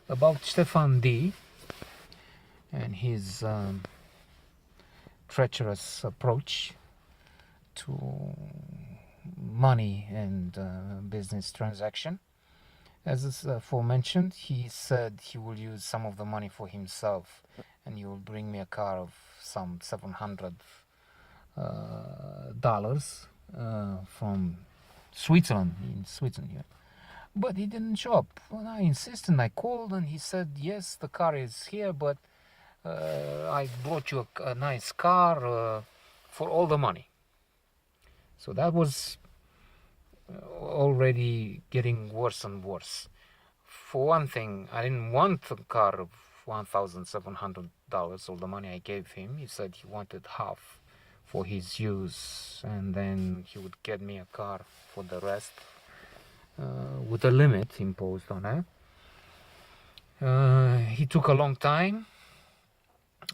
about Stefan D and his treacherous approach to money and business transaction. As is aforementioned, he said he will use some of the money for himself and he will bring me a car of some $700 from Switzerland, in Switzerland, yeah. But he didn't show up. When I insisted, I called and he said, yes, the car is here, but I brought you a nice car for all the money. So that was already getting worse and worse. For one thing, I didn't want a car of $1,700, all the money I gave him. He said he wanted half for his use, and then he would get me a car for the rest, with a limit imposed on it. He took a long time.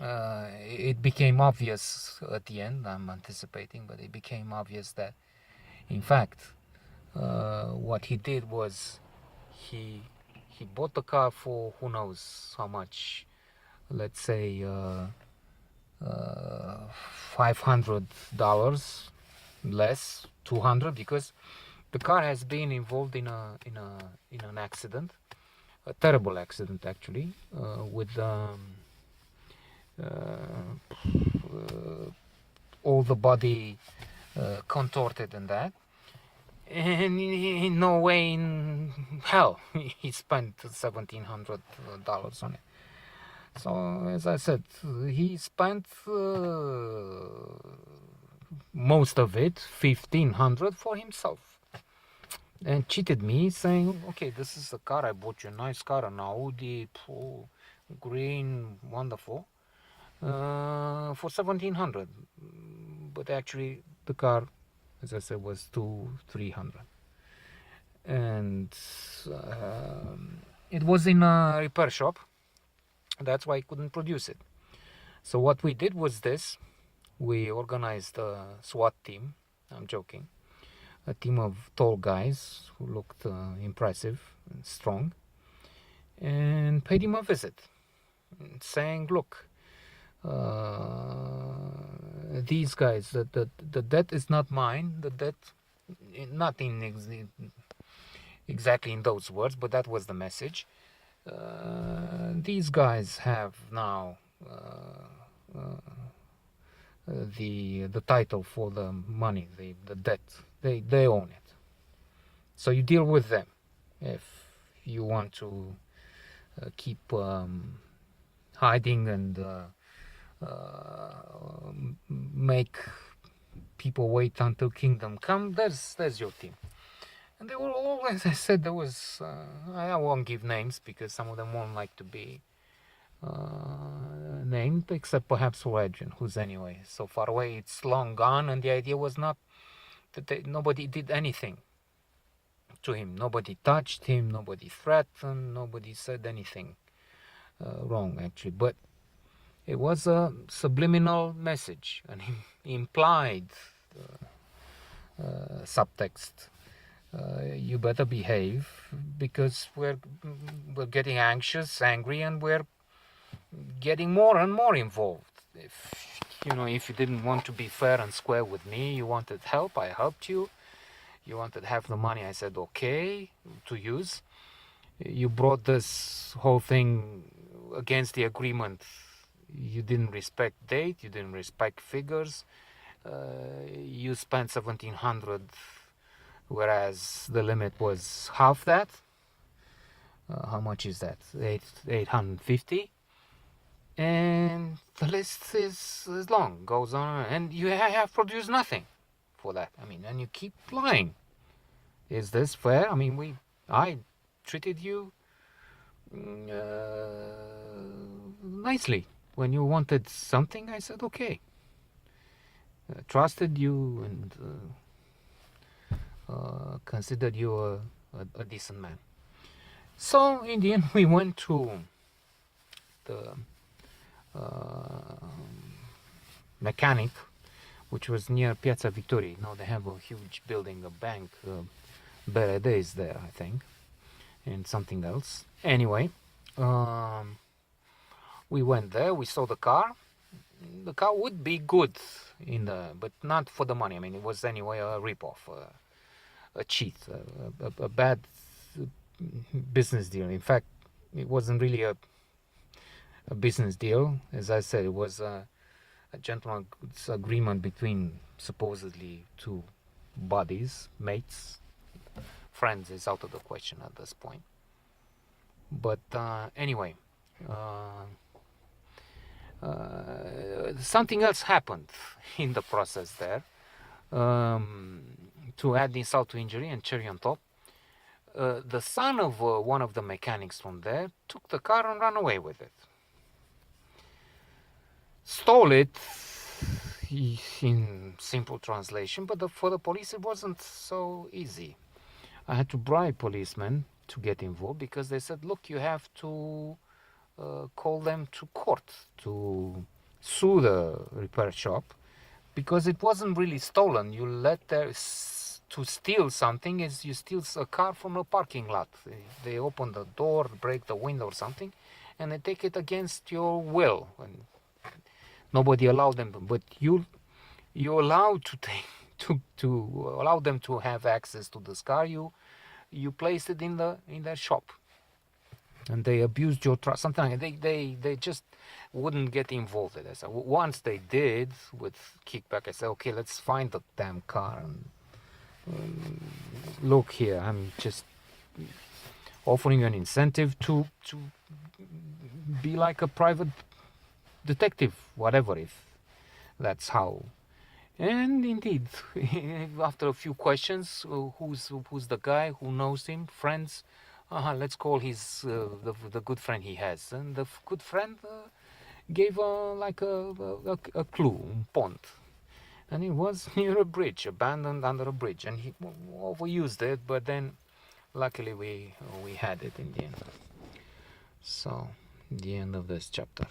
It became obvious at the end, I'm anticipating, but it became obvious that, in fact, what he did was he bought the car for who knows how much, let's say $500 less, 200, because the car has been involved in an accident, a terrible accident actually, with all the body contorted and that. And in no way in hell he spent $1,700 on it. So as I said, he spent most of it, $1,500, for himself, and cheated me, saying, okay, this is the car I bought you, a nice car, an Audi, green, wonderful, for $1,700. But actually the car, as I said, was $200-300, and it was in a repair shop. That's why I couldn't produce it. So what we did was this: we organized a SWAT team. I'm joking. A team of tall guys who looked impressive and strong, and paid him a visit, saying, "Look, these guys, the debt is not mine. The debt, not in exactly in those words, but that was the message. These guys have now the title for the money, the debt. They own it. So you deal with them if you want to keep hiding and make people wait until kingdom come. There's your team." And they were all, as I said, there was, I won't give names because some of them won't like to be named, except perhaps Legend, who's anyway so far away, it's long gone, and the idea was not that nobody did anything to him. Nobody touched him, nobody threatened, nobody said anything wrong, actually. But it was a subliminal message, an implied subtext. You better behave because we're getting anxious, angry, and we're getting more and more involved. If you didn't want to be fair and square with me, you wanted help, I helped you. You wanted half the money, I said okay to use. You brought this whole thing against the agreement. You didn't respect date, you didn't respect figures. You spent $1,700, whereas the limit was half that. How much is that? $850. And the list is long, goes on, and you have produced nothing for that. And you keep lying. Is this fair? I treated you nicely. When you wanted something, I said okay. Trusted you and considered you a decent man. So in the end, we went to the mechanic, which was near Piazza Victoria. Now they have a huge building, a bank, BRD is there, I think, and something else. Anyway, We went there, we saw the car. The car would be good but not for the money. I mean, it was anyway a rip-off, a cheat, a bad business deal. In fact, it wasn't really a business deal. As I said, it was a gentleman's agreement between supposedly two buddies, mates. Friends is out of the question at this point. But anyway, something else happened in the process there. To add insult to injury and cherry on top, the son of one of the mechanics from there took the car and ran away with it. Stole it, in simple translation, but for the police it wasn't so easy. I had to bribe policemen to get involved because they said, look, you have to call them to court to sue the repair shop because it wasn't really stolen. You let to steal something is you steal a car from a parking lot. They open the door, break the window or something, and they take it against your will. And nobody allowed them, but you allowed to take to allow them to have access to this car. You placed it in their shop, and they abused your trust. Sometimes they just wouldn't get involved with this. Once they did with kickback, I said, okay, let's find the damn car and look here. I'm just offering you an incentive to be like a private detective, whatever, if that's how. And indeed, after a few questions, who's the guy, who knows him, friends, let's call his the good friend he has, and the good friend gave like a clue, pond, and it was near a bridge, abandoned under a bridge, and he overused it, but then luckily we had it in the end. So the end of this chapter.